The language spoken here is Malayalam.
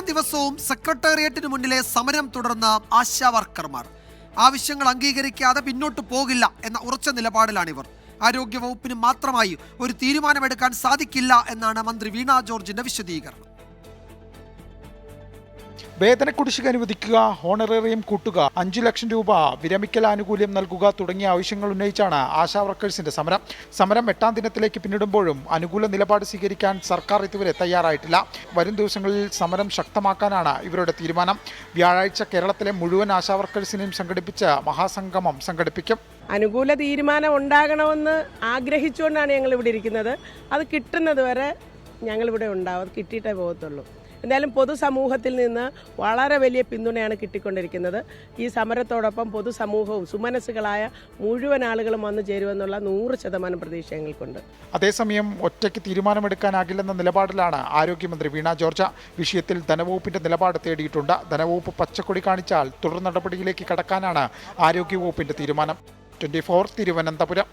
മൂന്നാം ദിവസവും സെക്രട്ടേറിയറ്റിന് മുന്നിലെ സമരം തുടർന്ന ആശാവർക്കർമാർ. ആവശ്യങ്ങൾ അംഗീകരിക്കാതെ പിന്നോട്ട് പോകില്ല എന്ന ഉറച്ച നിലപാടിലാണിവർ. ആരോഗ്യവകുപ്പിന് മാത്രമായി ഒരു തീരുമാനമെടുക്കാൻ സാധിക്കില്ല എന്നാണ് മന്ത്രി വീണ ജോർജിന്റെ വിശദീകരണം. വേതന കുടിശ്ശിക അനുവദിക്കുക, ഹോണറേറിയം കൂട്ടുക, 5 ലക്ഷം രൂപ വിരമിക്കൽ ആനുകൂല്യം നൽകുക തുടങ്ങിയ ആവശ്യങ്ങൾ ഉന്നയിച്ചാണ് ആശാ വർക്കേഴ്സിന്റെ സമരം. സമരം 8ാം ദിനത്തിലേക്ക് പിന്നിടുമ്പോഴും അനുകൂല നിലപാട് സ്വീകരിക്കാൻ സർക്കാർ ഇതുവരെ തയ്യാറായിട്ടില്ല. വരും ദിവസങ്ങളിൽ സമരം ശക്തമാക്കാനാണ് ഇവരുടെ തീരുമാനം. വ്യാഴാഴ്ച കേരളത്തിലെ മുഴുവൻ ആശാ വർക്കേഴ്സിനെയും സംഘടിപ്പിച്ച് മഹാസംഗമം സംഘടിപ്പിക്കും. അനുകൂല തീരുമാനം ഉണ്ടാകണമെന്ന് ആഗ്രഹിച്ചുകൊണ്ടാണ് ഞങ്ങൾ ഇവിടെ ഇരിക്കുന്നത്. അത് കിട്ടുന്നത് വരെ ഞങ്ങളിവിടെ ഉണ്ടാവും. അത് കിട്ടിയിട്ടേ പോകത്തുള്ളൂ. എന്തായാലും പൊതുസമൂഹത്തിൽ നിന്ന് വളരെ വലിയ പിന്തുണയാണ് കിട്ടിക്കൊണ്ടിരിക്കുന്നത്. ഈ സമരത്തോടൊപ്പം പൊതുസമൂഹവും സുമനസ്സുകളായ മുഴുവൻ ആളുകളും വന്നു ചേരുമെന്നുള്ള 100% പ്രതീക്ഷ ഞങ്ങൾക്കുണ്ട്. അതേസമയം ഒറ്റയ്ക്ക് തീരുമാനമെടുക്കാനാകില്ലെന്ന നിലപാടിലാണ് ആരോഗ്യമന്ത്രി വീണ ജോർജ്. വിഷയത്തിൽ ധനവകുപ്പിന്റെ നിലപാട് തേടിയിട്ടുണ്ട്. ധനവകുപ്പ് പച്ചക്കൊടി കാണിച്ചാൽ തുടർ നടപടിയിലേക്ക് കടക്കാനാണ് ആരോഗ്യവകുപ്പിന്റെ തീരുമാനം. 24 തിരുവനന്തപുരം.